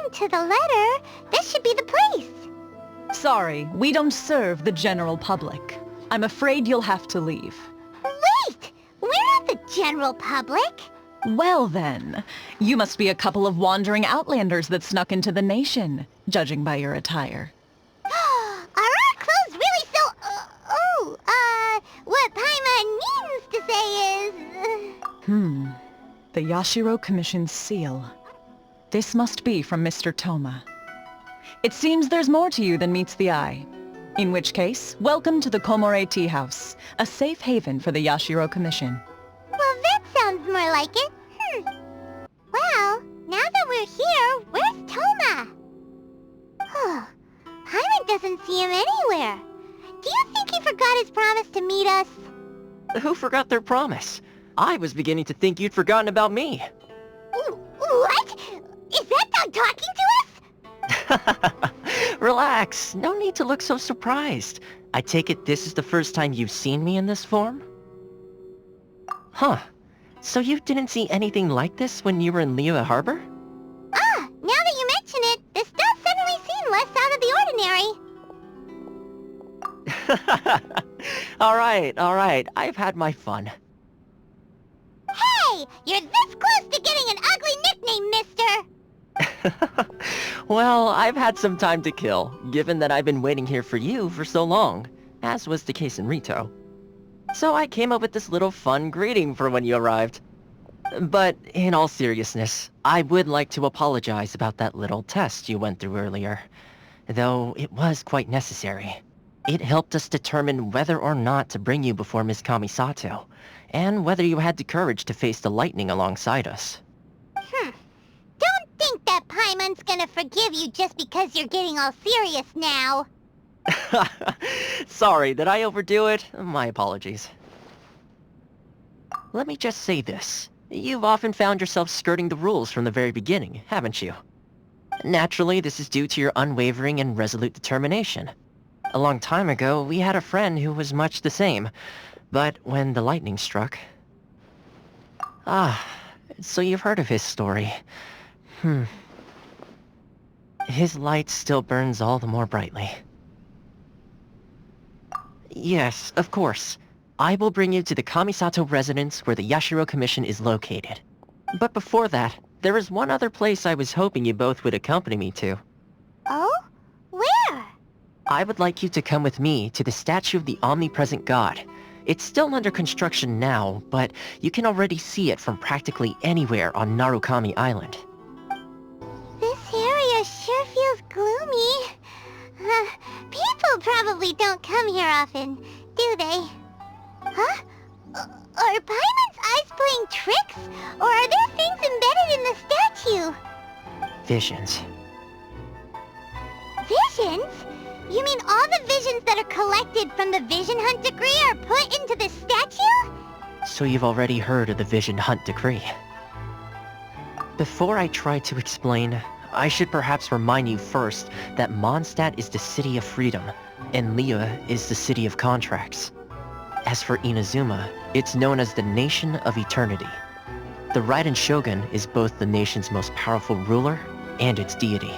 according to the letter, this should be the place. Sorry, we don't serve the general public. I'm afraid you'll have to leave. Wait! We're not the general public. Well then, you must be a couple of wandering outlanders that snuck into the nation, judging by your attire. Are our clothes really so... what Paimon means to say is... The Yashiro Commission's seal. This must be from Mr. Toma. It seems there's more to you than meets the eye. In which case, welcome to the Komore Tea House, a safe haven for the Yashiro Commission. Well, that sounds more like it. Well, now that we're here, where's Toma? Paimon doesn't see him anywhere. Do you think he forgot his promise to meet us? Who forgot their promise? I was beginning to think you'd forgotten about me. What? Is that dog talking to us? Relax, no need to look so surprised. I take it this is the first time you've seen me in this form? Huh. So you didn't see anything like this when you were in Liyue Harbor? Now that you mention it, this does suddenly seem less out of the ordinary. Alright, I've had my fun. Hey! You're this close to getting an ugly nickname, mister! Well, I've had some time to kill, given that I've been waiting here for you for so long, as was the case in Rito. So I came up with this little fun greeting for when you arrived. But in all seriousness, I would like to apologize about that little test you went through earlier. Though it was quite necessary. It helped us determine whether or not to bring you before Miss Kamisato, and whether you had the courage to face the lightning alongside us. Don't think that Paimon's gonna forgive you just because you're getting all serious now. Sorry, did I overdo it? My apologies. Let me just say this. You've often found yourself skirting the rules from the very beginning, haven't you? Naturally, this is due to your unwavering and resolute determination. A long time ago, we had a friend who was much the same, but when the lightning struck... so you've heard of his story. His light still burns all the more brightly. Yes, of course. I will bring you to the Kamisato residence where the Yashiro Commission is located. But before that, there is one other place I was hoping you both would accompany me to. Oh? Where? I would like you to come with me to the statue of the omnipresent god. It's still under construction now, but you can already see it from practically anywhere on Narukami Island. This area sure feels gloomy. People probably don't come here often, do they? Huh? Are Paimon's eyes playing tricks? Or are there things embedded in the statue? Visions. Visions? You mean all the visions that are collected from the Vision Hunt Decree are put into this statue? So you've already heard of the Vision Hunt Decree. Before I try to explain, I should perhaps remind you first that Mondstadt is the city of freedom, and Liyue is the city of contracts. As for Inazuma, it's known as the Nation of Eternity. The Raiden Shogun is both the nation's most powerful ruler and its deity.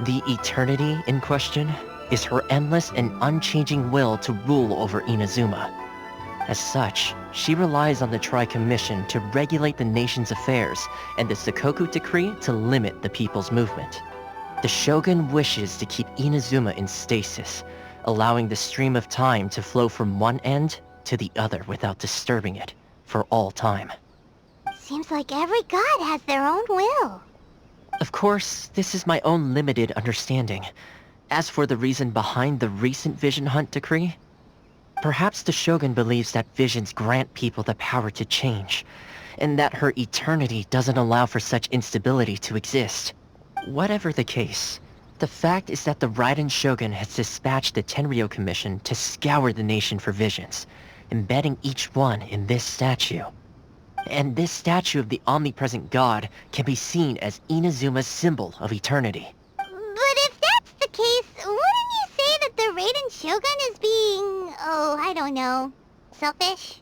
The Eternity in question is her endless and unchanging will to rule over Inazuma. As such, she relies on the Tri-Commission to regulate the nation's affairs and the Sakoku Decree to limit the people's movement. The Shogun wishes to keep Inazuma in stasis, allowing the stream of time to flow from one end to the other without disturbing it for all time. Seems like every god has their own will. Of course, this is my own limited understanding. As for the reason behind the recent Vision Hunt Decree, perhaps the Shogun believes that visions grant people the power to change, and that her eternity doesn't allow for such instability to exist. Whatever the case, the fact is that the Raiden Shogun has dispatched the Tenryou Commission to scour the nation for visions, embedding each one in this statue. And this statue of the omnipresent god can be seen as Inazuma's symbol of eternity. But if that's the case, wouldn't you say that the Raiden Shogun is being... I don't know... selfish?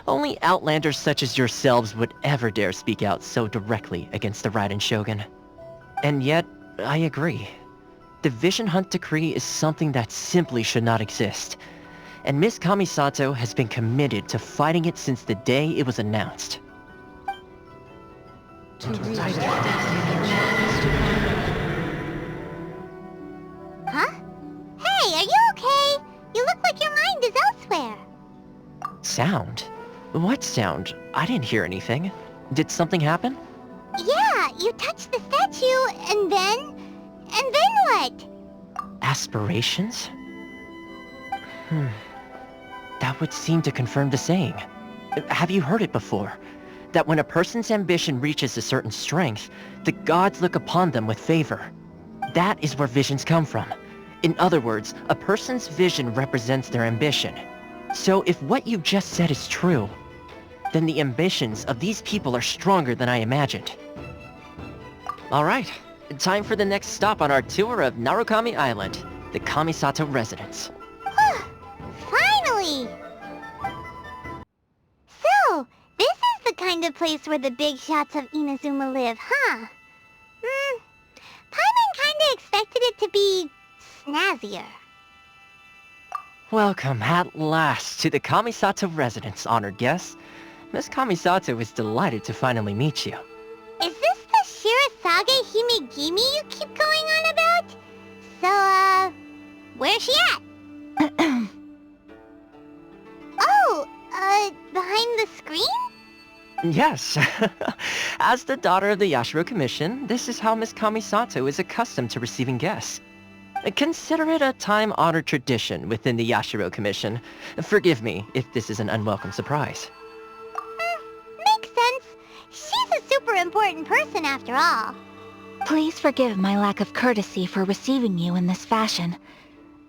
Only outlanders such as yourselves would ever dare speak out so directly against the Raiden Shogun. And yet, I agree. The Vision Hunt Decree is something that simply should not exist. And Miss Kamisato has been committed to fighting it since the day it was announced. Huh? Hey, are you okay? You look like your mind is elsewhere. Sound? What sound? I didn't hear anything. Did something happen? Yeah, you touched the statue, and then what? Aspirations? That would seem to confirm the saying. Have you heard it before? That when a person's ambition reaches a certain strength, the gods look upon them with favor. That is where visions come from. In other words, a person's vision represents their ambition. So if what you just said is true, then the ambitions of these people are stronger than I imagined. Alright, time for the next stop on our tour of Narukami Island, the Kamisato residence. Finally! So, this is the kind of place where the big shots of Inazuma live, huh? Paimon kinda expected it to be snazzier. Welcome at last to the Kamisato residence, honored guests. Miss Kamisato is delighted to finally meet you. Is this the Shirazage Himegimi you keep going on about? So, where's she at? Behind the screen? Yes. As the daughter of the Yashiro Commission, this is how Miss Kamisato is accustomed to receiving guests. Consider it a time-honored tradition within the Yashiro Commission. Forgive me if this is an unwelcome surprise. Makes sense. She's a super important person after all. Please forgive my lack of courtesy for receiving you in this fashion,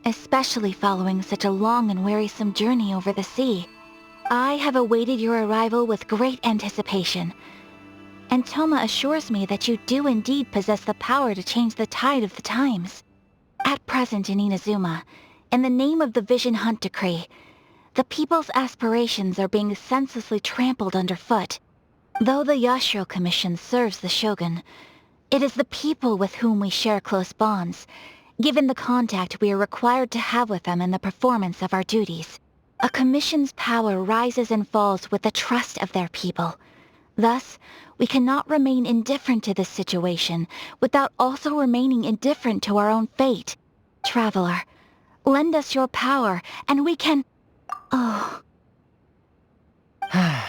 especially following such a long and wearisome journey over the sea. I have awaited your arrival with great anticipation, and Toma assures me that you do indeed possess the power to change the tide of the times. At present in Inazuma, in the name of the Vision Hunt Decree, the people's aspirations are being senselessly trampled underfoot. Though the Yashiro Commission serves the Shogun, it is the people with whom we share close bonds, given the contact we are required to have with them in the performance of our duties. A commission's power rises and falls with the trust of their people. Thus, we cannot remain indifferent to this situation without also remaining indifferent to our own fate. Traveler, lend us your power, and we can... Oh...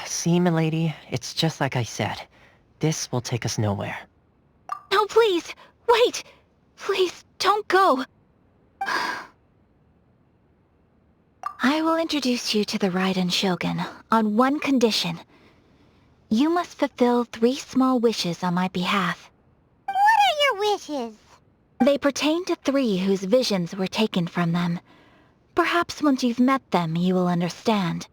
See, milady, it's just like I said. This will take us nowhere. No, please! Wait! Please, don't go! I will introduce you to the Raiden Shogun on one condition. You must fulfill 3 small wishes on my behalf. What are your wishes? They pertain to 3 whose visions were taken from them. Perhaps once you've met them, you will understand.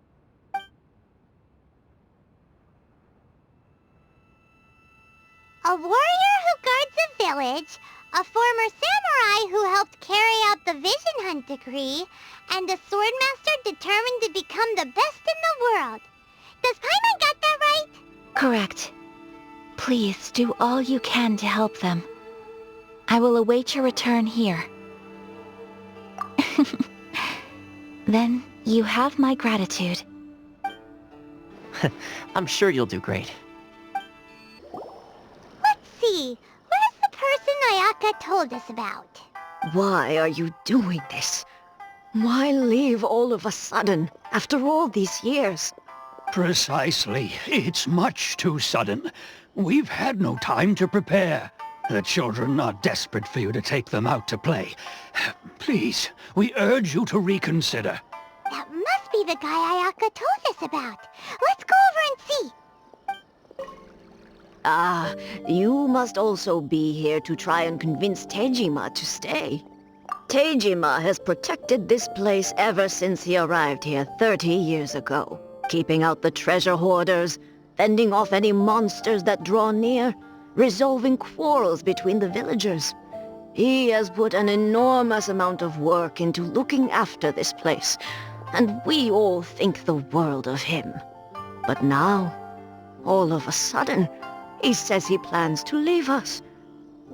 A warrior who guards a village, a former samurai who helped carry out the Vision Hunt Decree, and a swordmaster determined to become the best in the world. Does Paimon got that right? Correct. Please do all you can to help them. I will await your return here. Then you have my gratitude. I'm sure you'll do great. Let's see. Where's the person Ayaka told us about? Why are you doing this? Why leave all of a sudden, after all these years? Precisely. It's much too sudden. We've had no time to prepare. The children are desperate for you to take them out to play. Please, we urge you to reconsider. That must be the guy Ayaka told us about. Let's go over and see. Ah, you must also be here to try and convince Tejima to stay. Tejima has protected this place ever since he arrived here 30 years ago, keeping out the treasure hoarders, fending off any monsters that draw near, resolving quarrels between the villagers. He has put an enormous amount of work into looking after this place, and we all think the world of him. But now, all of a sudden, he says he plans to leave us.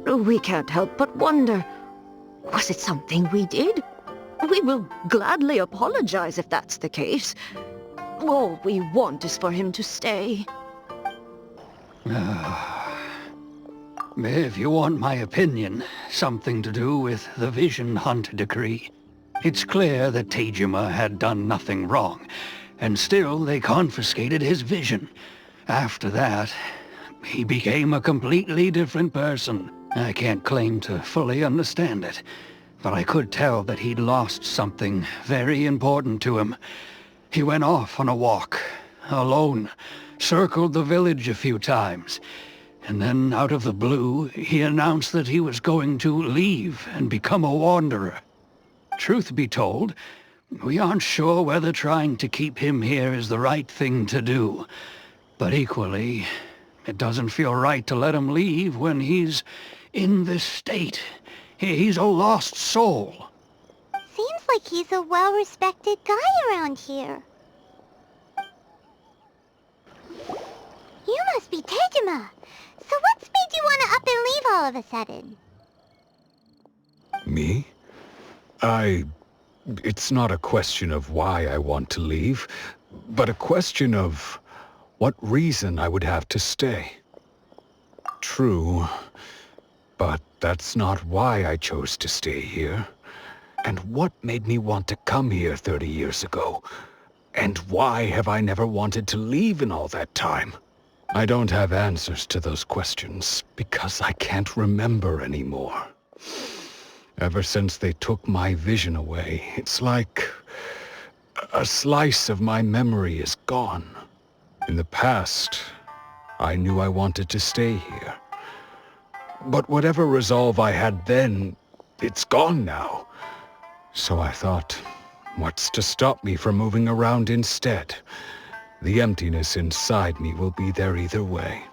We can't help but wonder, was it something we did? We will gladly apologize if that's the case. All we want is for him to stay. If you want my opinion, something to do with the Vision Hunt decree. It's clear that Tejima had done nothing wrong, and still they confiscated his vision. After that, he became a completely different person. I can't claim to fully understand it, but I could tell that he'd lost something very important to him. He went off on a walk, alone, circled the village a few times, and then out of the blue, he announced that he was going to leave and become a wanderer. Truth be told, we aren't sure whether trying to keep him here is the right thing to do. But equally, it doesn't feel right to let him leave when he's in this state. He's a lost soul. Seems like he's a well-respected guy around here. You must be Tejima. So what's made you want to up and leave all of a sudden? Me? It's not a question of why I want to leave, but a question of what reason I would have to stay. True, but that's not why I chose to stay here. And what made me want to come here 30 years ago? And why have I never wanted to leave in all that time? I don't have answers to those questions because I can't remember anymore. Ever since they took my vision away, it's like a slice of my memory is gone. In the past, I knew I wanted to stay here. But whatever resolve I had then, it's gone now. So I thought, what's to stop me from moving around instead? The emptiness inside me will be there either way.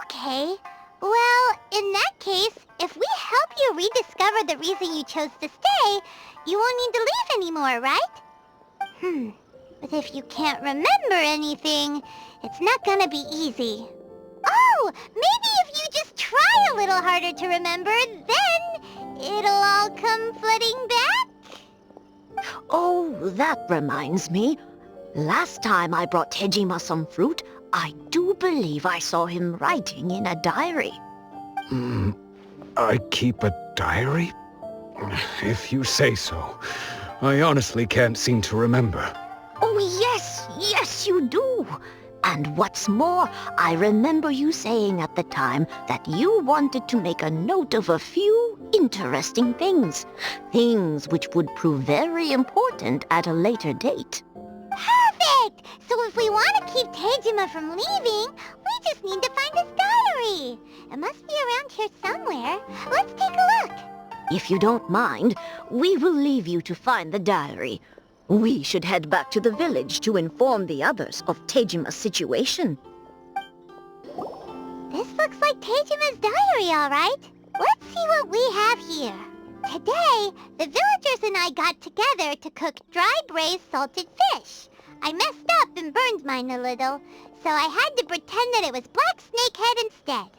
Okay. Well, in that case, if we help you rediscover the reason you chose to stay, you won't need to leave anymore, right? But if you can't remember anything, it's not gonna be easy. Oh, maybe if you just try a little harder to remember, then it'll all come flooding back? Oh, that reminds me. Last time I brought Tejima some fruit, I do believe I saw him writing in a diary. I keep a diary? If you say so. I honestly can't seem to remember. Oh, yes, you do. And what's more, I remember you saying at the time that you wanted to make a note of a few interesting things. Things which would prove very important at a later date. Perfect! So if we want to keep Tejima from leaving, we just need to find his diary. It must be around here somewhere. Let's take a look. If you don't mind, we will leave you to find the diary. We should head back to the village to inform the others of Tejima's situation. This looks like Tejima's diary, all right. Let's see what we have here. Today, the villagers and I got together to cook dry braised salted fish. I messed up and burned mine a little, so I had to pretend that it was black snakehead instead.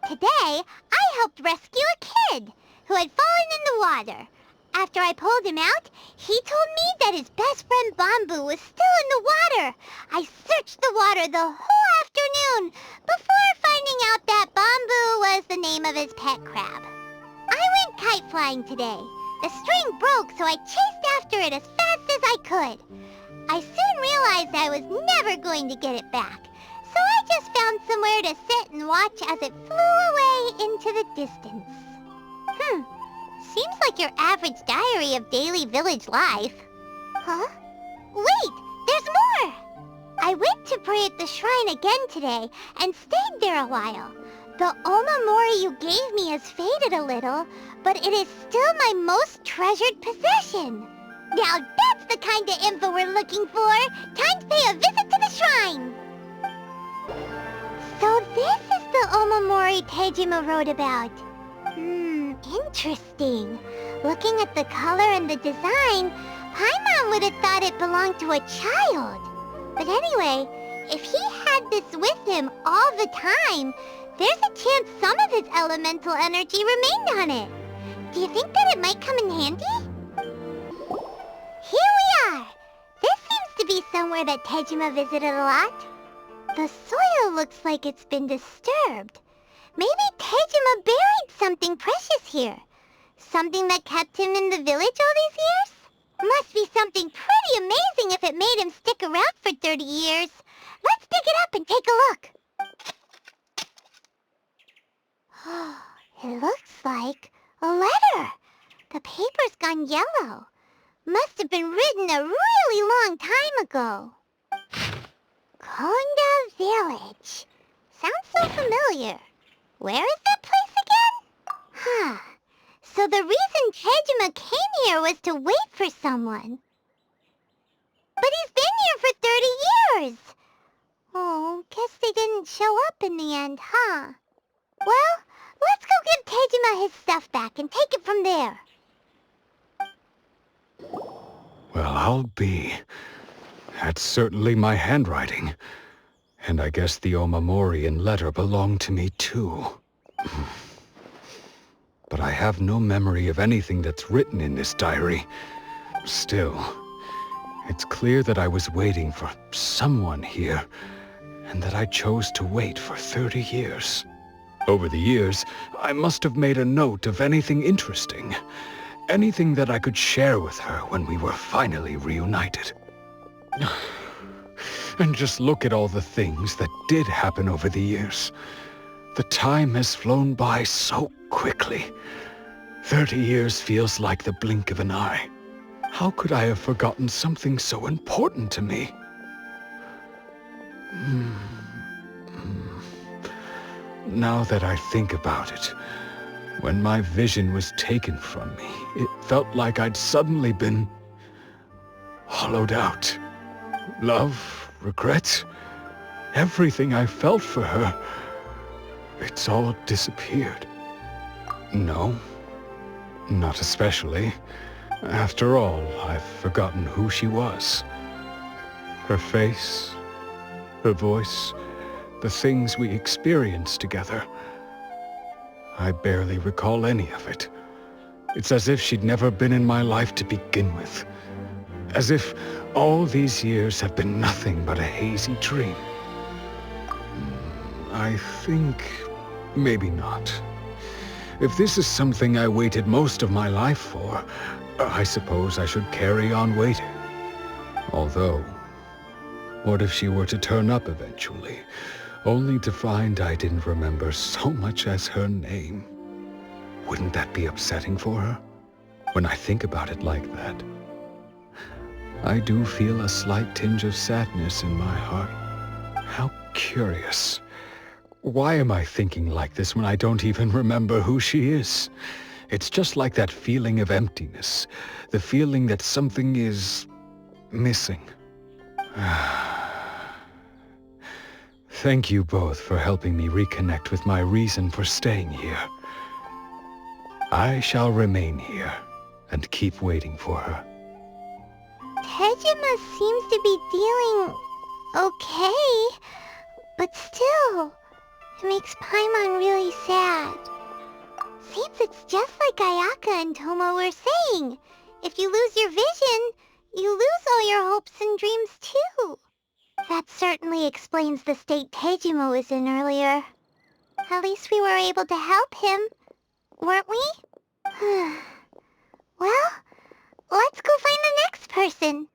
Today, I helped rescue a kid who had fallen in the water. After I pulled him out, he told me that his best friend Bamboo was still in the water. I searched the water the whole afternoon before finding out that Bamboo was the name of his pet crab. I went kite flying today. The string broke, so I chased after it as fast as I could. I soon realized I was never going to get it back, so I just found somewhere to sit and watch as it flew away into the distance. Seems like your average diary of daily village life. Huh? Wait, there's more! I went to pray at the shrine again today and stayed there a while. The omamori you gave me has faded a little, but it is still my most treasured possession. Now that's the kind of info we're looking for. Time to pay a visit to the shrine. So this is the omamori Tejima wrote about. Interesting. Looking at the color and the design, Paimon would have thought it belonged to a child. But anyway, if he had this with him all the time, There's a chance some of his elemental energy remained on it. Do you think that it might come in handy? Here we are! This seems to be somewhere that Tejima visited a lot. The soil looks like it's been disturbed. Maybe Tejima buried something precious here. Something that kept him in the village all these years? Must be something pretty amazing if it made him stick around for 30 years. Let's dig it up and take a look. It looks like a letter. The paper's gone yellow. Must have been written a really long time ago. Konda Village. Sounds so familiar. Where is that place again? Huh. So the reason Tejima came here was to wait for someone. But he's been here for 30 years. Oh, guess they didn't show up in the end, huh? Well, let's go give Tejima his stuff back and take it from there. Well, I'll be. That's certainly my handwriting. And I guess the Omamorian letter belonged to me too. But I have no memory of anything that's written in this diary. Still, it's clear that I was waiting for someone here, and that I chose to wait for 30 years. Over the years, I must have made a note of anything interesting. Anything that I could share with her when we were finally reunited. And just look at all the things that did happen over the years. The time has flown by so quickly. 30 years feels like the blink of an eye. How could I have forgotten something so important to me? Now that I think about it, when my vision was taken from me, it felt like I'd suddenly been hollowed out. Love, regret, everything I felt for her, it's all disappeared. No, not especially. After all, I've forgotten who she was. Her face, her voice, the things we experienced together. I barely recall any of it. It's as if she'd never been in my life to begin with. As if all these years have been nothing but a hazy dream. I think maybe not. If this is something I waited most of my life for, I suppose I should carry on waiting. Although, what if she were to turn up eventually, only to find I didn't remember so much as her name? Wouldn't that be upsetting for her? When I think about it like that, I do feel a slight tinge of sadness in my heart. How curious. Why am I thinking like this when I don't even remember who she is? It's just like that feeling of emptiness, the feeling that something is missing. Thank you both for helping me reconnect with my reason for staying here. I shall remain here and keep waiting for her. Tejima seems to be dealing okay, but still, it makes Paimon really sad. Seems it's just like Ayaka and Toma were saying. If you lose your vision, you lose all your hopes and dreams too. That certainly explains the state Tejima was in earlier. At least we were able to help him, weren't we? Well, let's go find the next person.